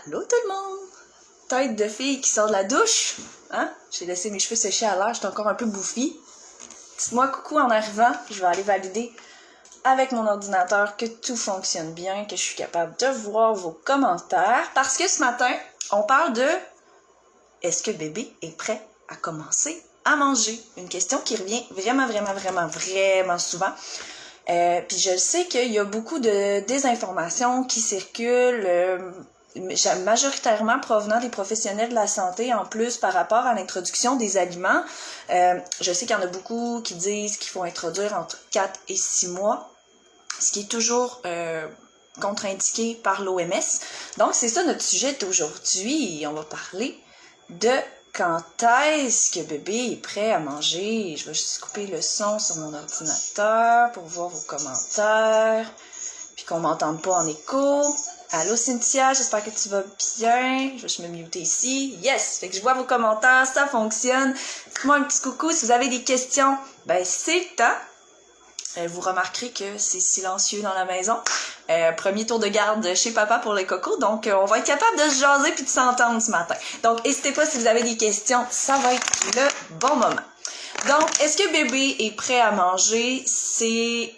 Allô tout le monde! Tête de fille qui sort de la douche. Hein? J'ai laissé mes cheveux sécher à l'air, j'étais encore un peu bouffie. Dites-moi coucou en arrivant, puis je vais aller valider avec mon ordinateur que tout fonctionne bien, que je suis capable de voir vos commentaires. Parce que ce matin, on parle de est-ce que bébé est prêt à commencer à manger? Une question qui revient vraiment souvent. Puis je sais qu'il y a beaucoup de désinformations qui circulent, majoritairement provenant des professionnels de la santé, en plus par rapport à l'introduction des aliments. Je sais qu'il y en a beaucoup qui disent qu'il faut introduire entre 4 et 6 mois, ce qui est toujours contre-indiqué par l'OMS. Donc c'est ça notre sujet d'aujourd'hui. On va parler de quand est-ce que bébé est prêt à manger. Je vais juste couper le son sur mon ordinateur pour voir vos commentaires, puis qu'on m'entende pas en écho. Allô Cynthia, j'espère que tu vas bien. Je vais juste me muter ici. Yes! Fait que je vois vos commentaires, ça fonctionne. Dites-moi un petit coucou si vous avez des questions. Ben c'est le temps. Vous remarquerez que c'est silencieux dans la maison. Premier tour de garde chez papa pour les cocos, donc on va être capable de se jaser puis de s'entendre ce matin. Donc n'hésitez pas si vous avez des questions, ça va être le bon moment. Donc, est-ce que bébé est prêt à manger? C'est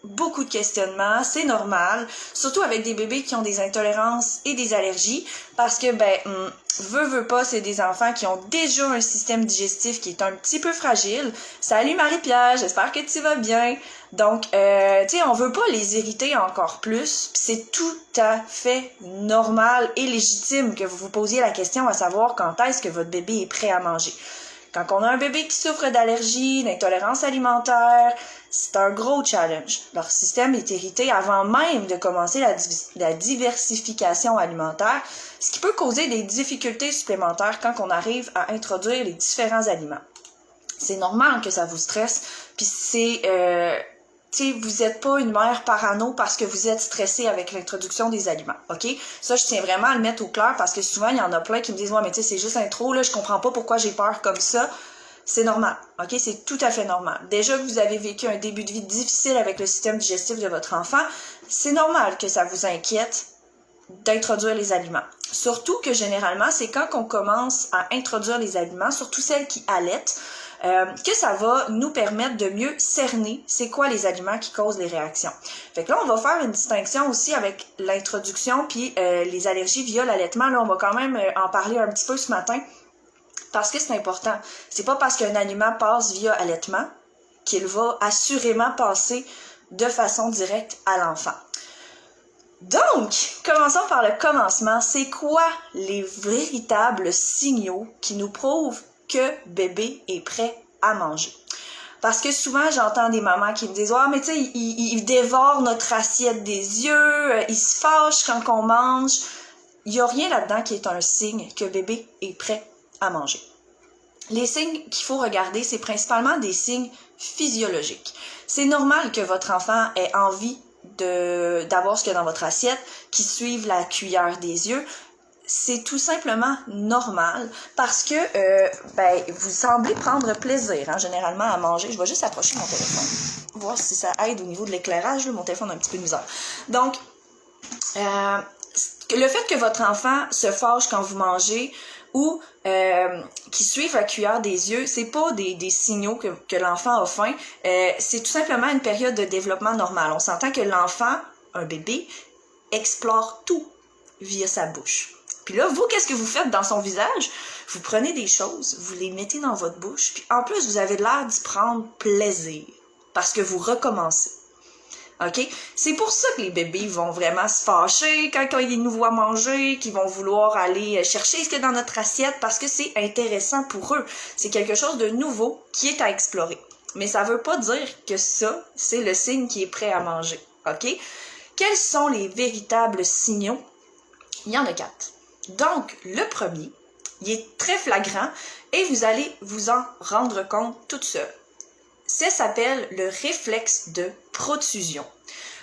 beaucoup de questionnements, c'est normal, surtout avec des bébés qui ont des intolérances et des allergies, parce que, veut pas, c'est des enfants qui ont déjà un système digestif qui est un petit peu fragile. Salut Marie-Pierre, j'espère que tu vas bien. Donc, tu sais, on veut pas les irriter encore plus, pis c'est tout à fait normal et légitime que vous vous posiez la question à savoir quand est-ce que votre bébé est prêt à manger. Quand on a un bébé qui souffre d'allergie, d'intolérance alimentaire, c'est un gros challenge. Leur système est irrité avant même de commencer la diversification alimentaire, ce qui peut causer des difficultés supplémentaires quand on arrive à introduire les différents aliments. C'est normal que ça vous stresse, puis c'est... vous n'êtes pas une mère parano parce que vous êtes stressé avec l'introduction des aliments, ok? Ça, je tiens vraiment à le mettre au clair parce que souvent, il y en a plein qui me disent « Ouais, mais tu sais, c'est juste intro, là, je comprends pas pourquoi j'ai peur comme ça. » C'est normal, ok? C'est tout à fait normal. Déjà que vous avez vécu un début de vie difficile avec le système digestif de votre enfant, c'est normal que ça vous inquiète d'introduire les aliments. Surtout que généralement, c'est quand on commence à introduire les aliments, surtout celles qui allaitent, que ça va nous permettre de mieux cerner c'est quoi les aliments qui causent les réactions. Fait que là, on va faire une distinction aussi avec l'introduction puis les allergies via l'allaitement. Là, on va quand même en parler un petit peu ce matin parce que c'est important. C'est pas parce qu'un aliment passe via allaitement qu'il va assurément passer de façon directe à l'enfant. Donc, commençons par le commencement. C'est quoi les véritables signaux qui nous prouvent que bébé est prêt à manger? Parce que souvent, j'entends des mamans qui me disent « Ah, mais tu sais, il dévore notre assiette des yeux, il se fâche quand on mange. » Il n'y a rien là-dedans qui est un signe que bébé est prêt à manger. Les signes qu'il faut regarder, c'est principalement des signes physiologiques. C'est normal que votre enfant ait envie d'avoir ce qu'il y a dans votre assiette, qui suive la cuillère des yeux. C'est tout simplement normal parce que vous semblez prendre plaisir, généralement, à manger. Je vais juste approcher mon téléphone, voir si ça aide au niveau de l'éclairage. Là, mon téléphone a un petit peu de misère. Donc, le fait que votre enfant se fâche quand vous mangez ou qui suivent la cuillère des yeux, c'est pas des signaux que l'enfant a faim, c'est tout simplement une période de développement normal. On s'entend que l'enfant, un bébé, explore tout via sa bouche. Puis là, vous, qu'est-ce que vous faites dans son visage? Vous prenez des choses, vous les mettez dans votre bouche, puis en plus, vous avez l'air d'y prendre plaisir parce que vous recommencez. OK? C'est pour ça que les bébés vont vraiment se fâcher quand ils nous voient manger, qu'ils vont vouloir aller chercher ce qu'il y a dans notre assiette parce que c'est intéressant pour eux. C'est quelque chose de nouveau qui est à explorer. Mais ça veut pas dire que ça, c'est le signe qui est prêt à manger. OK? Quels sont les véritables signaux? Il y en a 4. Donc, le premier, il est très flagrant et vous allez vous en rendre compte toute seule. Ça s'appelle le réflexe de protrusion.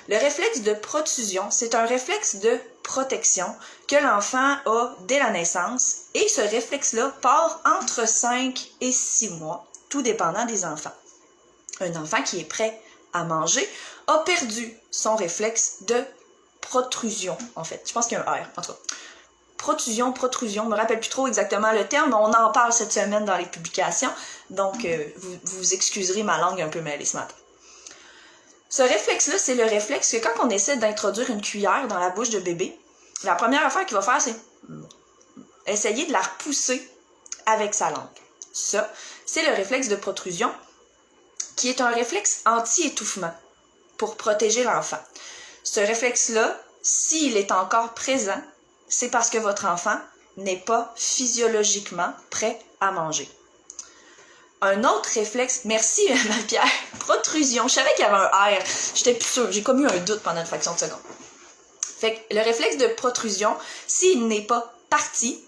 Le réflexe de protrusion, c'est un réflexe de protection que l'enfant a dès la naissance et ce réflexe-là part entre 5 et 6 mois, tout dépendant des enfants. Un enfant qui est prêt à manger a perdu son réflexe de protrusion, en fait. Je pense qu'il y a un R, en tout cas. protrusion, je me rappelle plus trop exactement le terme, mais on en parle cette semaine dans les publications, donc vous excuserez ma langue un peu mêlée ce matin. Ce réflexe-là, c'est le réflexe que quand on essaie d'introduire une cuillère dans la bouche de bébé, la première affaire qu'il va faire, c'est essayer de la repousser avec sa langue. Ça, c'est le réflexe de protrusion, qui est un réflexe anti-étouffement pour protéger l'enfant. Ce réflexe-là, s'il est encore présent, c'est parce que votre enfant n'est pas physiologiquement prêt à manger. Un autre réflexe, merci Marie-Pierre, protrusion, je savais qu'il y avait un R, j'étais plus sûre, j'ai comme eu un doute pendant une fraction de seconde. Fait que le réflexe de protrusion, s'il n'est pas parti,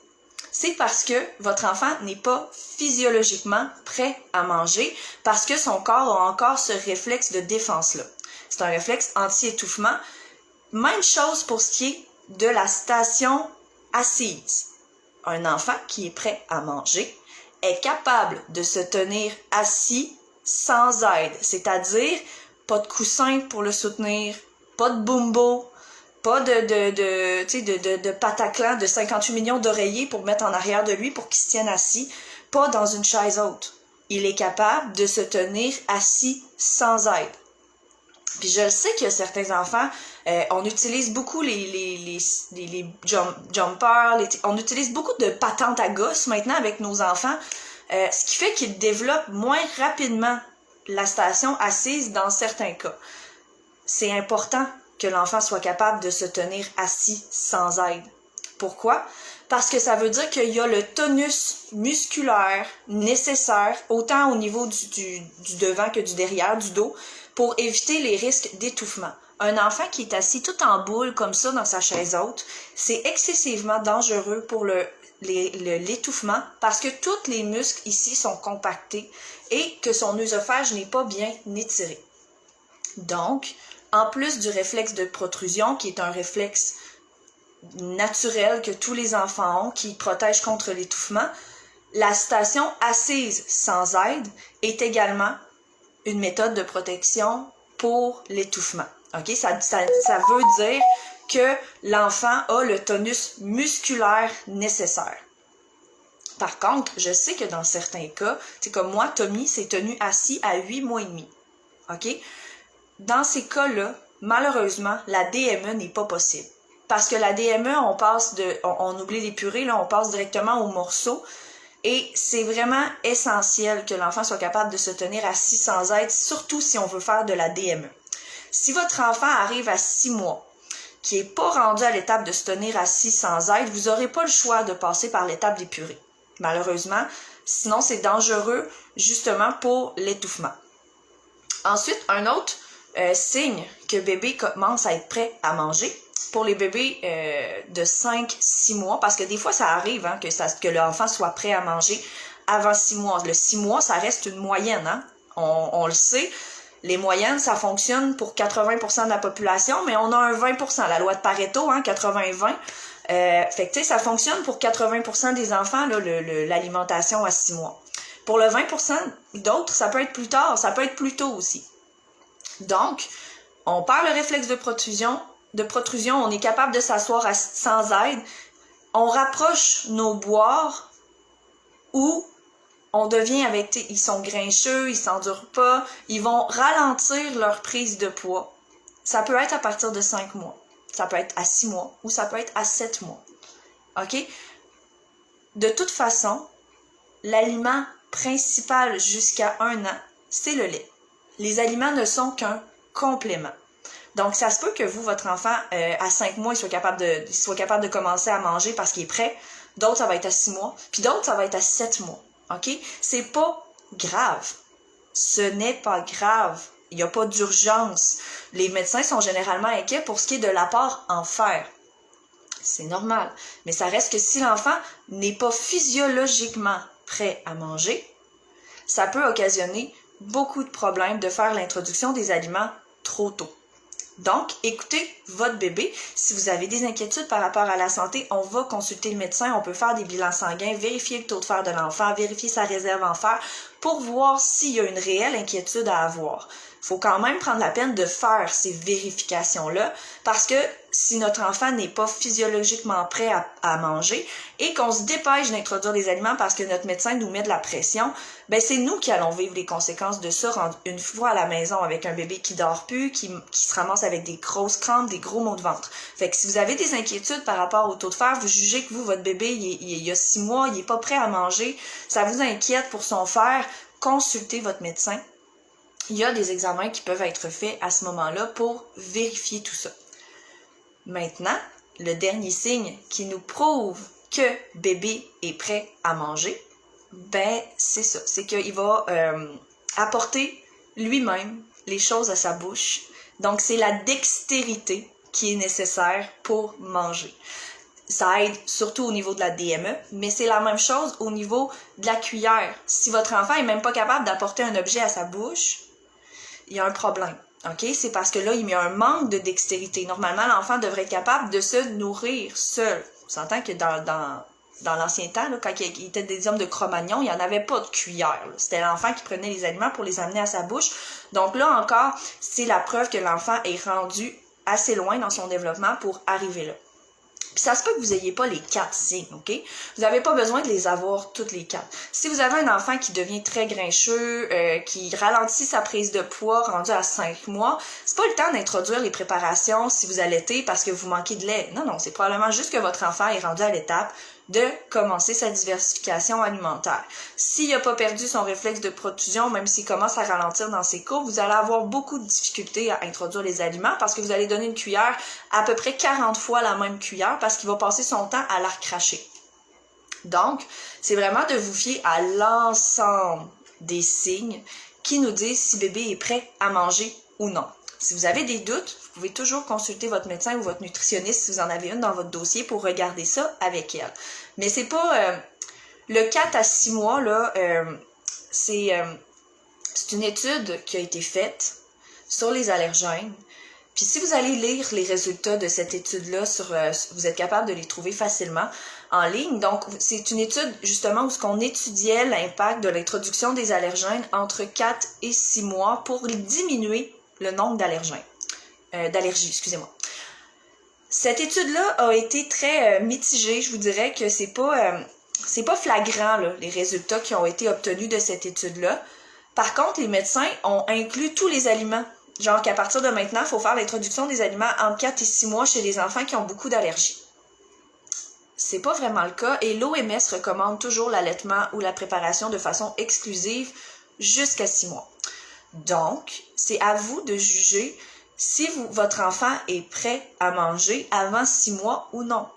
c'est parce que votre enfant n'est pas physiologiquement prêt à manger, parce que son corps a encore ce réflexe de défense-là. C'est un réflexe anti-étouffement. Même chose pour ce qui est de la station assise. Un enfant qui est prêt à manger est capable de se tenir assis sans aide, c'est-à-dire pas de coussin pour le soutenir, pas de bumbo, pas de pataclan de 58 millions d'oreillers pour mettre en arrière de lui pour qu'il se tienne assis, pas dans une chaise haute. Il est capable de se tenir assis sans aide. Puis je le sais qu'il y a certains enfants, on utilise beaucoup les jumpers, on utilise beaucoup de patentes à gosse maintenant avec nos enfants, ce qui fait qu'ils développent moins rapidement la station assise dans certains cas. C'est important que l'enfant soit capable de se tenir assis sans aide. Pourquoi? Parce que ça veut dire qu'il y a le tonus musculaire nécessaire, autant au niveau du devant que du derrière, du dos, pour éviter les risques d'étouffement. Un enfant qui est assis tout en boule comme ça dans sa chaise haute, c'est excessivement dangereux pour l'étouffement parce que tous les muscles ici sont compactés et que son œsophage n'est pas bien étiré. Donc, en plus du réflexe de protrusion, qui est un réflexe naturel que tous les enfants ont, qui protège contre l'étouffement, la station assise sans aide est également une méthode de protection pour l'étouffement. Okay? Ça veut dire que l'enfant a le tonus musculaire nécessaire. Par contre, je sais que dans certains cas, c'est comme moi, Tommy s'est tenu assis à 8 mois et demi. Okay? Dans ces cas-là, malheureusement, la DME n'est pas possible. Parce que la DME, on oublie les purées, là, on passe directement au morceau. Et c'est vraiment essentiel que l'enfant soit capable de se tenir assis sans aide, surtout si on veut faire de la DME. Si votre enfant arrive à 6 mois, qui n'est pas rendu à l'étape de se tenir assis sans aide, vous n'aurez pas le choix de passer par l'étape des purées. Malheureusement, sinon c'est dangereux justement pour l'étouffement. Ensuite, un autre signe que bébé commence à être prêt à manger, pour les bébés de 5-6 mois, parce que des fois ça arrive que l'enfant soit prêt à manger avant 6 mois. Le 6 mois, ça reste une moyenne, hein? On le sait, les moyennes, ça fonctionne pour 80% de la population, mais on a un 20%, la loi de Pareto, hein, 80-20. Fait que tu sais, ça fonctionne pour 80% des enfants, là, l'alimentation à 6 mois. Pour le 20% d'autres, ça peut être plus tard, ça peut être plus tôt aussi. Donc, on perd le réflexe de protrusion, on est capable de s'asseoir sans aide, on rapproche nos boires ou on devient ils sont grincheux, ils s'endurent pas, ils vont ralentir leur prise de poids. Ça peut être à partir de 5 mois, ça peut être à 6 mois ou ça peut être à 7 mois. OK? De toute façon, l'aliment principal jusqu'à 1 an, c'est le lait. Les aliments ne sont qu'un complément. Donc, ça se peut que vous, votre enfant, à 5 mois, il soit capable de commencer à manger parce qu'il est prêt. D'autres, ça va être à 6 mois. Puis d'autres, ça va être à 7 mois. OK? C'est pas grave. Ce n'est pas grave. Il n'y a pas d'urgence. Les médecins sont généralement inquiets pour ce qui est de l'apport en fer. C'est normal. Mais ça reste que si l'enfant n'est pas physiologiquement prêt à manger, ça peut occasionner beaucoup de problèmes de faire l'introduction des aliments trop tôt. Donc, écoutez votre bébé. Si vous avez des inquiétudes par rapport à la santé, on va consulter le médecin, on peut faire des bilans sanguins, vérifier le taux de fer de l'enfant, vérifier sa réserve en fer pour voir s'il y a une réelle inquiétude à avoir. faut quand même prendre la peine de faire ces vérifications-là parce que si notre enfant n'est pas physiologiquement prêt à manger et qu'on se dépêche d'introduire des aliments parce que notre médecin nous met de la pression, ben c'est nous qui allons vivre les conséquences de ça une fois à la maison avec un bébé qui dort plus, qui se ramasse avec des grosses crampes, des gros maux de ventre. Fait que si vous avez des inquiétudes par rapport au taux de fer, vous jugez que votre bébé, il y a 6 mois, il est pas prêt à manger, ça vous inquiète pour son fer, consultez votre médecin. Il y a des examens qui peuvent être faits à ce moment-là pour vérifier tout ça. Maintenant, le dernier signe qui nous prouve que bébé est prêt à manger, ben c'est ça, c'est qu'il va apporter lui-même les choses à sa bouche. Donc c'est la dextérité qui est nécessaire pour manger. Ça aide surtout au niveau de la DME, mais c'est la même chose au niveau de la cuillère. Si votre enfant est même pas capable d'apporter un objet à sa bouche, il y a un problème, ok? C'est parce que là, il y a un manque de dextérité. Normalement, l'enfant devrait être capable de se nourrir seul. On s'entend que dans l'ancien temps, là, quand il était des hommes de Cro-Magnon, il n'y en avait pas de cuillère. Là. C'était l'enfant qui prenait les aliments pour les amener à sa bouche. Donc là encore, c'est la preuve que l'enfant est rendu assez loin dans son développement pour arriver là. Puis ça se peut que vous n'ayez pas les 4 signes, ok? Vous n'avez pas besoin de les avoir toutes les 4. Si vous avez un enfant qui devient très grincheux, qui ralentit sa prise de poids rendu à 5 mois, c'est pas le temps d'introduire les préparations si vous allaitez parce que vous manquez de lait. Non, c'est probablement juste que votre enfant est rendu à l'étape de commencer sa diversification alimentaire. S'il n'a pas perdu son réflexe de protrusion, même s'il commence à ralentir dans ses courbes, vous allez avoir beaucoup de difficultés à introduire les aliments parce que vous allez donner une cuillère à peu près 40 fois la même cuillère parce qu'il va passer son temps à la recracher. Donc, c'est vraiment de vous fier à l'ensemble des signes qui nous disent si bébé est prêt à manger ou non. Si vous avez des doutes, vous pouvez toujours consulter votre médecin ou votre nutritionniste si vous en avez une dans votre dossier pour regarder ça avec elle. Mais c'est pas... le 4 à 6 mois, là, c'est une étude qui a été faite sur les allergènes. Puis si vous allez lire les résultats de cette étude-là, vous êtes capable de les trouver facilement en ligne. Donc, c'est une étude justement où on étudiait l'impact de l'introduction des allergènes entre 4 et 6 mois pour diminuer le nombre d'allergies, excusez-moi. Cette étude-là a été très mitigée. Je vous dirais que c'est pas flagrant là, les résultats qui ont été obtenus de cette étude-là. Par contre, les médecins ont inclus tous les aliments. Genre qu'à partir de maintenant, il faut faire l'introduction des aliments entre 4 et 6 mois chez les enfants qui ont beaucoup d'allergies. C'est pas vraiment le cas et l'OMS recommande toujours l'allaitement ou la préparation de façon exclusive jusqu'à 6 mois. Donc, c'est à vous de juger si votre enfant est prêt à manger avant 6 mois ou non.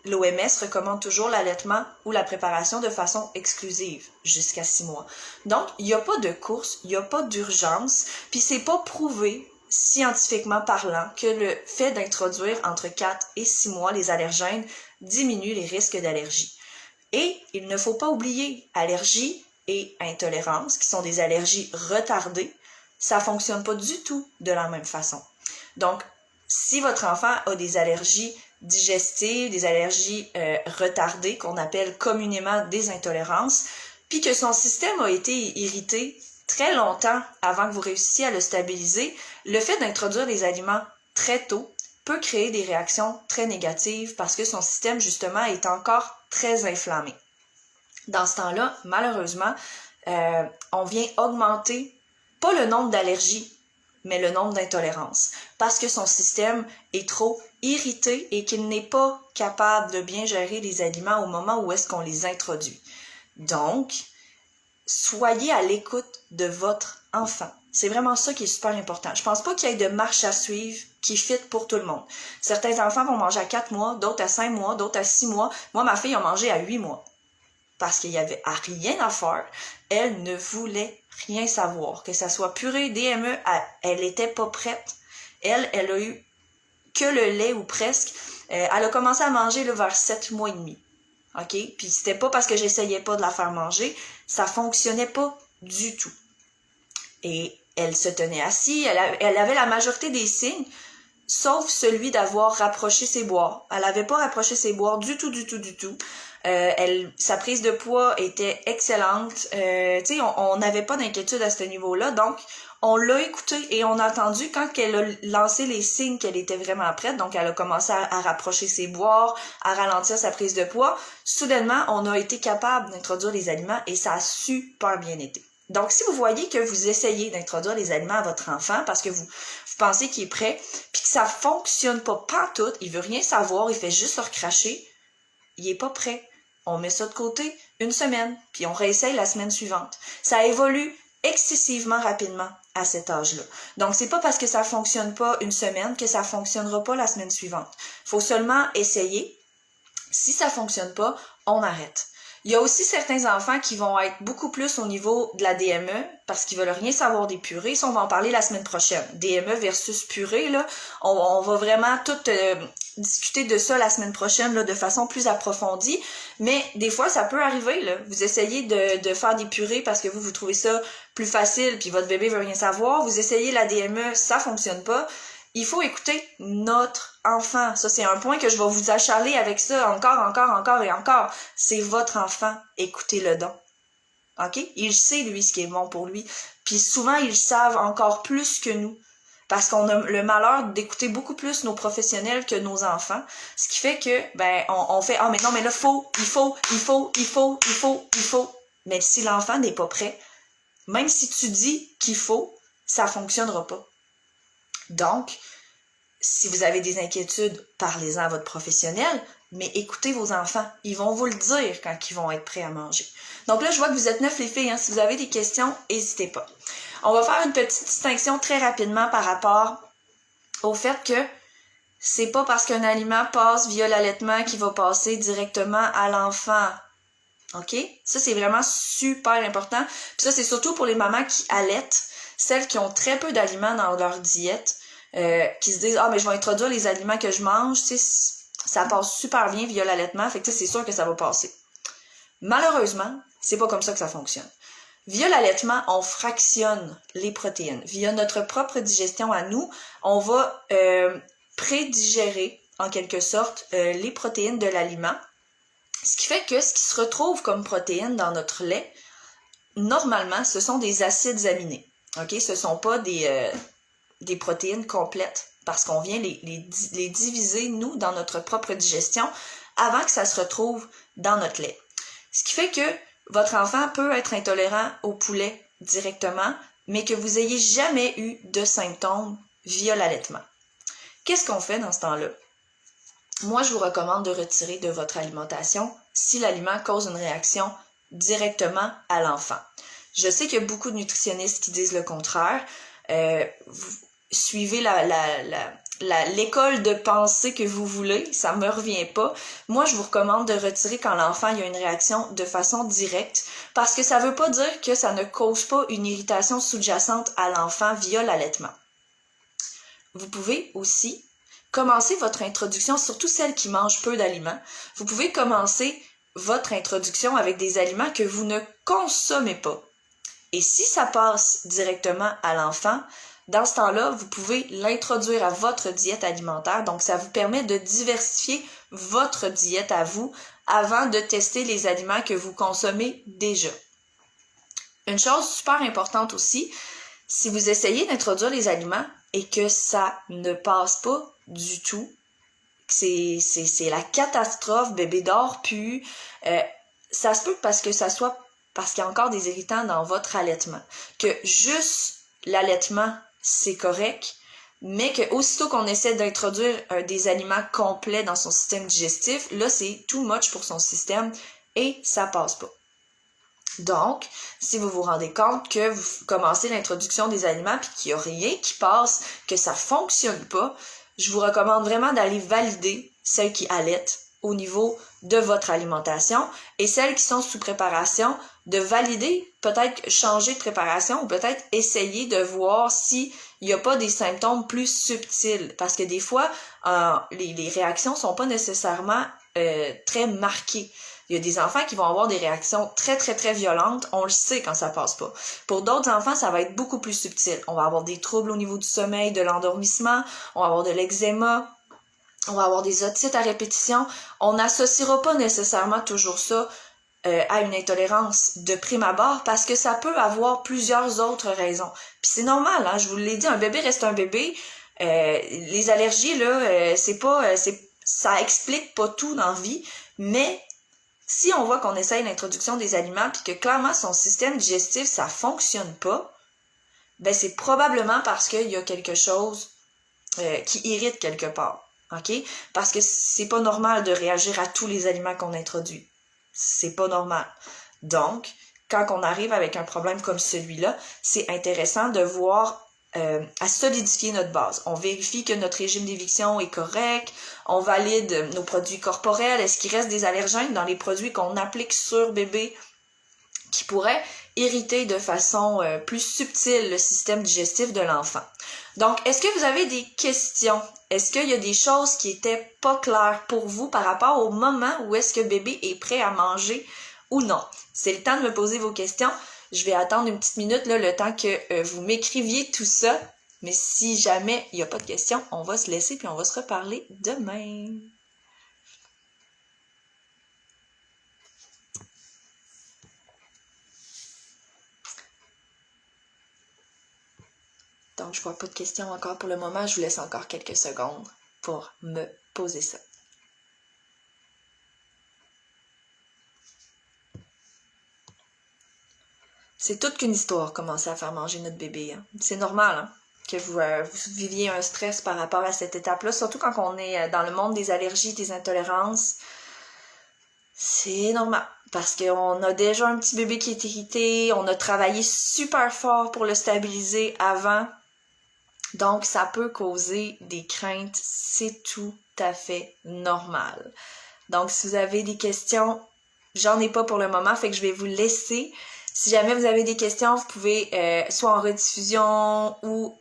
L'OMS recommande toujours l'allaitement ou la préparation de façon exclusive jusqu'à 6 mois. Donc, il n'y a pas de course, il n'y a pas d'urgence, puis c'est pas prouvé, scientifiquement parlant, que le fait d'introduire entre 4 et 6 mois les allergènes diminue les risques d'allergie. Et il ne faut pas oublier, allergie et intolérance, qui sont des allergies retardées, ça fonctionne pas du tout de la même façon. Donc, si votre enfant a des allergies digestives, des allergies retardées, qu'on appelle communément des intolérances, puis que son système a été irrité très longtemps avant que vous réussissiez à le stabiliser, le fait d'introduire des aliments très tôt peut créer des réactions très négatives parce que son système, justement, est encore très inflammé. Dans ce temps-là, malheureusement, on vient augmenter pas le nombre d'allergies, mais le nombre d'intolérances, parce que son système est trop irrité et qu'il n'est pas capable de bien gérer les aliments au moment où est-ce qu'on les introduit. Donc, soyez à l'écoute de votre enfant. C'est vraiment ça qui est super important. Je pense pas qu'il y ait de marche à suivre qui fit pour tout le monde. Certains enfants vont manger à 4 mois, d'autres à 5 mois, d'autres à 6 mois. Moi, ma fille a mangé à 8 mois. Parce qu'il y avait rien à faire. Elle ne voulait rien savoir. Que ça soit purée, DME, elle était pas prête. Elle a eu que le lait ou presque. Elle a commencé à manger là, vers 7 mois et demi. OK? Puis c'était pas parce que j'essayais pas de la faire manger. Ça fonctionnait pas du tout. Et elle se tenait assise. Elle avait la majorité des signes. sauf celui d'avoir rapproché ses boires. Elle avait pas rapproché ses boires du tout. Sa prise de poids était excellente. Tu sais, on n'avait pas d'inquiétude à ce niveau-là, donc on l'a écoutée et on a entendu quand elle a lancé les signes qu'elle était vraiment prête, donc elle a commencé à rapprocher ses boires, à ralentir sa prise de poids. Soudainement, on a été capable d'introduire les aliments et ça a super bien été. Donc, si vous voyez que vous essayez d'introduire les aliments à votre enfant parce que vous pensez qu'il est prêt, puis que ça fonctionne pas pantoute, il veut rien savoir, il fait juste le recracher, il est pas prêt. On met ça de côté une semaine, puis on réessaye la semaine suivante. Ça évolue excessivement rapidement à cet âge-là. Donc, c'est pas parce que ça fonctionne pas une semaine que ça fonctionnera pas la semaine suivante. Faut seulement essayer. Si ça fonctionne pas, on arrête. Il y a aussi certains enfants qui vont être beaucoup plus au niveau de la DME parce qu'ils veulent rien savoir des purées. Ça, on va en parler la semaine prochaine. DME versus purée, là, on va vraiment tout discuter de ça la semaine prochaine là, de façon plus approfondie. Mais des fois, ça peut arriver. Là. Vous essayez de faire des purées parce que vous trouvez ça plus facile puis votre bébé veut rien savoir. Vous essayez la DME, ça fonctionne pas. Il faut écouter notre enfant. Ça, c'est un point que je vais vous achaler avec ça encore. C'est votre enfant. Écoutez-le donc. OK? Il sait, lui, ce qui est bon pour lui. Puis souvent, ils savent encore plus que nous. Parce qu'on a le malheur d'écouter beaucoup plus nos professionnels que nos enfants. Ce qui fait que, on fait, mais non, mais là, il faut. Mais si l'enfant n'est pas prêt, même si tu dis qu'il faut, ça fonctionnera pas. Donc, si vous avez des inquiétudes, parlez-en à votre professionnel, mais écoutez vos enfants. Ils vont vous le dire quand ils vont être prêts à manger. Donc là, je vois que vous êtes 9 les filles. Hein? Si vous avez des questions, n'hésitez pas. On va faire une petite distinction très rapidement par rapport au fait que c'est pas parce qu'un aliment passe via l'allaitement qu'il va passer directement à l'enfant. OK? Ça, c'est vraiment super important. Puis ça, c'est surtout pour les mamans qui allaitent, celles qui ont très peu d'aliments dans leur diète, qui se disent « Ah, mais je vais introduire les aliments que je mange. » Tu sais, ça passe super bien via l'allaitement, fait que c'est sûr que ça va passer. Malheureusement, c'est pas comme ça que ça fonctionne. Via l'allaitement, on fractionne les protéines. Via notre propre digestion à nous, on va prédigérer, en quelque sorte, les protéines de l'aliment. Ce qui fait que ce qui se retrouve comme protéines dans notre lait, normalement, ce sont des acides aminés. OK? Ce ne sont pas des protéines complètes parce qu'on vient les diviser, nous, dans notre propre digestion avant que ça se retrouve dans notre lait. Ce qui fait que votre enfant peut être intolérant au poulet directement, mais que vous n'ayez jamais eu de symptômes via l'allaitement. Qu'est-ce qu'on fait dans ce temps-là? Moi, je vous recommande de retirer de votre alimentation si l'aliment cause une réaction directement à l'enfant. Je sais qu'il y a beaucoup de nutritionnistes qui disent le contraire. Suivez l'école de pensée que vous voulez, ça me revient pas. Moi, je vous recommande de retirer quand l'enfant il y a une réaction de façon directe, parce que ça veut pas dire que ça ne cause pas une irritation sous-jacente à l'enfant via l'allaitement. Vous pouvez aussi commencer votre introduction, surtout celles qui mangent peu d'aliments. Vous pouvez commencer votre introduction avec des aliments que vous ne consommez pas. Et si ça passe directement à l'enfant, dans ce temps-là, vous pouvez l'introduire à votre diète alimentaire. Donc, ça vous permet de diversifier votre diète à vous avant de tester les aliments que vous consommez déjà. Une chose super importante aussi, si vous essayez d'introduire les aliments et que ça ne passe pas du tout, c'est la catastrophe, bébé dort plus, ça se peut parce qu'il y a encore des irritants dans votre allaitement. Que juste l'allaitement, c'est correct, mais que aussitôt qu'on essaie d'introduire des aliments complets dans son système digestif, là, c'est too much pour son système et ça passe pas. Donc, si vous vous rendez compte que vous commencez l'introduction des aliments puis qu'il n'y a rien qui passe, que ça fonctionne pas, je vous recommande vraiment d'aller valider celles qui allaitent au niveau de votre alimentation et celles qui sont sous préparation, de valider, peut-être changer de préparation ou peut-être essayer de voir s'il n'y a pas des symptômes plus subtils. Parce que des fois, les réactions sont pas nécessairement très marquées. Il y a des enfants qui vont avoir des réactions très, très, très violentes. On le sait quand ça passe pas. Pour d'autres enfants, ça va être beaucoup plus subtil. On va avoir des troubles au niveau du sommeil, de l'endormissement. On va avoir de l'eczéma. On va avoir des otites à répétition. On n'associera pas nécessairement toujours ça à une intolérance de prime abord parce que ça peut avoir plusieurs autres raisons. Puis c'est normal, hein, je vous l'ai dit, un bébé reste un bébé. Les allergies, là, ça explique pas tout dans la vie, mais si on voit qu'on essaye l'introduction des aliments puis que clairement son système digestif, ça fonctionne pas, ben c'est probablement parce qu'il y a quelque chose qui irrite quelque part. OK? Parce que c'est pas normal de réagir à tous les aliments qu'on introduit. C'est pas normal. Donc, quand on arrive avec un problème comme celui-là, c'est intéressant de voir à solidifier notre base. On vérifie que notre régime d'éviction est correct, on valide nos produits corporels, est-ce qu'il reste des allergènes dans les produits qu'on applique sur bébé qui pourraient irriter de façon plus subtile le système digestif de l'enfant. Donc, est-ce que vous avez des questions? Est-ce qu'il y a des choses qui étaient pas claires pour vous par rapport au moment où est-ce que bébé est prêt à manger ou non? C'est le temps de me poser vos questions. Je vais attendre une petite minute, là, le temps que vous m'écriviez tout ça. Mais si jamais il n'y a pas de questions, on va se laisser puis on va se reparler demain. Donc, je vois pas de questions encore pour le moment. Je vous laisse encore quelques secondes pour me poser ça. C'est toute qu'une histoire, commencer à faire manger notre bébé. Hein. C'est normal hein, que vous viviez un stress par rapport à cette étape-là, surtout quand on est dans le monde des allergies, des intolérances. C'est normal, parce qu'on a déjà un petit bébé qui est irrité, on a travaillé super fort pour le stabiliser avant. Donc, ça peut causer des craintes, c'est tout à fait normal. Donc, si vous avez des questions, j'en ai pas pour le moment, fait que je vais vous laisser. Si jamais vous avez des questions, vous pouvez soit en rediffusion ou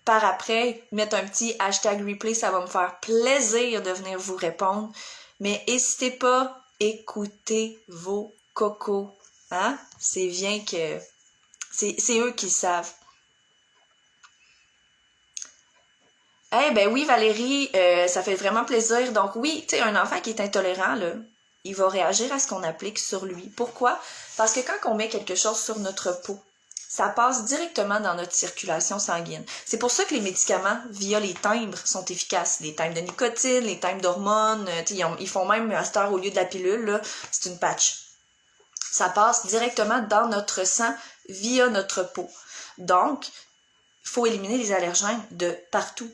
par après mettre un petit hashtag replay, ça va me faire plaisir de venir vous répondre. Mais n'hésitez pas, écoutez vos cocos. Hein? C'est bien que c'est eux qui savent. Eh ben oui, Valérie, ça fait vraiment plaisir. Donc oui, tu sais, un enfant qui est intolérant, là, il va réagir à ce qu'on applique sur lui. Pourquoi? Parce que quand on met quelque chose sur notre peau, ça passe directement dans notre circulation sanguine. C'est pour ça que les médicaments, via les timbres, sont efficaces. Les timbres de nicotine, les timbres d'hormones, ils font même à cette heure, au lieu de la pilule, là, c'est une patch. Ça passe directement dans notre sang via notre peau. Donc, il faut éliminer les allergènes de partout.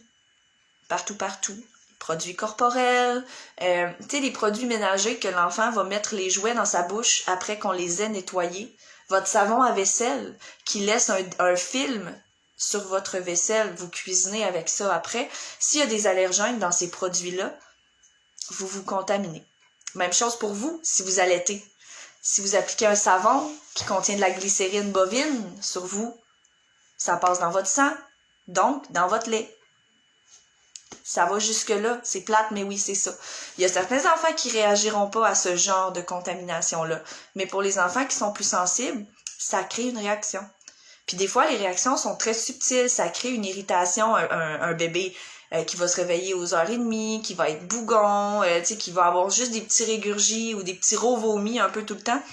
Partout. Produits corporels, tu sais, les produits ménagers que l'enfant va mettre les jouets dans sa bouche après qu'on les ait nettoyés. Votre savon à vaisselle qui laisse un film sur votre vaisselle, vous cuisinez avec ça après. S'il y a des allergènes dans ces produits-là, vous vous contaminez. Même chose pour vous, si vous allaitez. Si vous appliquez un savon qui contient de la glycérine bovine sur vous, ça passe dans votre sang, donc dans votre lait. Ça va jusque-là, c'est plate, mais oui, c'est ça. Il y a certains enfants qui réagiront pas à ce genre de contamination-là. Mais pour les enfants qui sont plus sensibles, ça crée une réaction. Puis des fois, les réactions sont très subtiles. Ça crée une irritation, un bébé qui va se réveiller aux 1h30, qui va être bougon, qui va avoir juste des petits régurgis ou des petits vomis un peu tout le temps,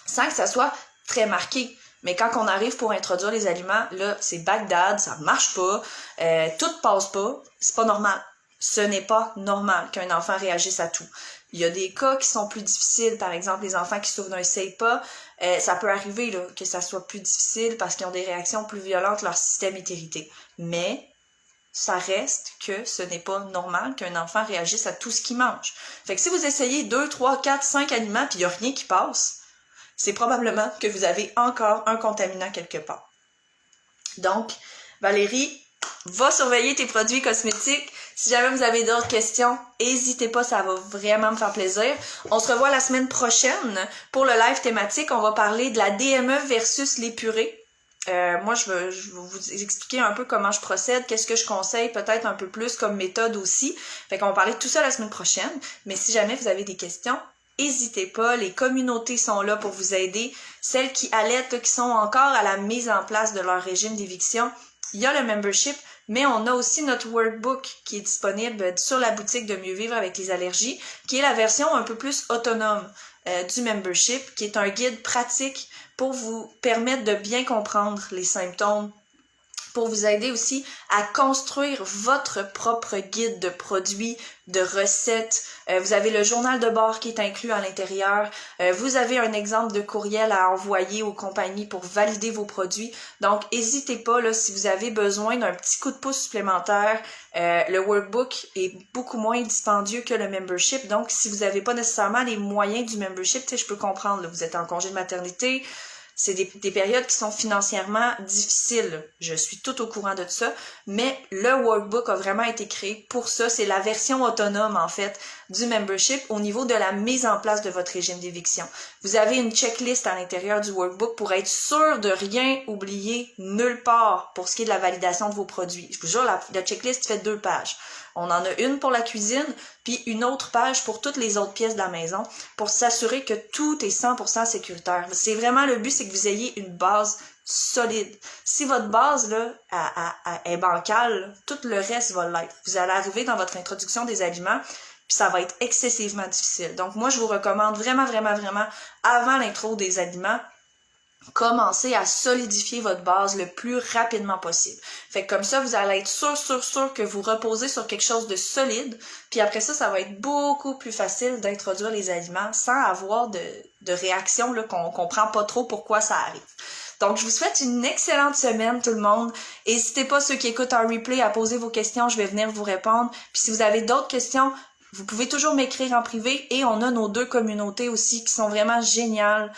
sans que ça soit très marqué. Mais quand on arrive pour introduire les aliments, là, c'est Bagdad, ça marche pas, tout passe pas, c'est pas normal. Ce n'est pas normal qu'un enfant réagisse à tout. Il y a des cas qui sont plus difficiles, par exemple, les enfants qui souffrent d'un CEPA, ça peut arriver là, que ça soit plus difficile parce qu'ils ont des réactions plus violentes, leur système est irrité. Mais ça reste que ce n'est pas normal qu'un enfant réagisse à tout ce qu'il mange. Fait que si vous essayez 2, 3, 4, 5 aliments puis il n'y a rien qui passe, c'est probablement que vous avez encore un contaminant quelque part. Donc, Valérie, va surveiller tes produits cosmétiques. Si jamais vous avez d'autres questions, n'hésitez pas, ça va vraiment me faire plaisir. On se revoit la semaine prochaine pour le live thématique. On va parler de la DME versus les purées. Moi, je vais vous expliquer un peu comment je procède, qu'est-ce que je conseille, peut-être un peu plus comme méthode aussi. Fait qu'on va parler de tout ça la semaine prochaine. Mais si jamais vous avez des questions, n'hésitez pas, les communautés sont là pour vous aider. Celles qui allaitent, là, qui sont encore à la mise en place de leur régime d'éviction, il y a le membership, mais on a aussi notre workbook qui est disponible sur la boutique de Mieux Vivre avec les allergies, qui est la version un peu plus autonome du membership, qui est un guide pratique pour vous permettre de bien comprendre les symptômes, pour vous aider aussi à construire votre propre guide de produits, de recettes. Vous avez le journal de bord qui est inclus à l'intérieur. Vous avez un exemple de courriel à envoyer aux compagnies pour valider vos produits. Donc, n'hésitez pas, là, si vous avez besoin d'un petit coup de pouce supplémentaire, le workbook est beaucoup moins dispendieux que le membership. Donc, si vous n'avez pas nécessairement les moyens du membership, je peux comprendre, là, vous êtes en congé de maternité, c'est des périodes qui sont financièrement difficiles. Je suis tout au courant de ça, mais le workbook a vraiment été créé pour ça. C'est la version autonome, en fait, du membership au niveau de la mise en place de votre régime d'éviction. Vous avez une checklist à l'intérieur du workbook pour être sûr de rien oublier nulle part pour ce qui est de la validation de vos produits. Je vous jure, la checklist fait 2 pages. On en a une pour la cuisine, puis une autre page pour toutes les autres pièces de la maison, pour s'assurer que tout est 100% sécuritaire. C'est vraiment le but, c'est que vous ayez une base solide. Si votre base là est bancale, tout le reste va l'être. Vous allez arriver dans votre introduction des aliments, puis ça va être excessivement difficile. Donc moi, je vous recommande vraiment, avant l'intro des aliments, commencez à solidifier votre base le plus rapidement possible. Fait que comme ça, vous allez être sûr que vous reposez sur quelque chose de solide, puis après ça, ça va être beaucoup plus facile d'introduire les aliments sans avoir de réaction là, qu'on comprend pas trop pourquoi ça arrive. Donc, je vous souhaite une excellente semaine, tout le monde. N'hésitez pas, ceux qui écoutent en replay, à poser vos questions. Je vais venir vous répondre. Puis si vous avez d'autres questions, vous pouvez toujours m'écrire en privé, et on a nos 2 communautés aussi qui sont vraiment géniales.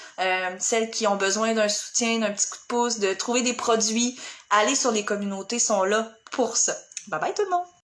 Celles qui ont besoin d'un soutien, d'un petit coup de pouce, de trouver des produits. Allez sur les communautés, sont là pour ça. Bye bye tout le monde!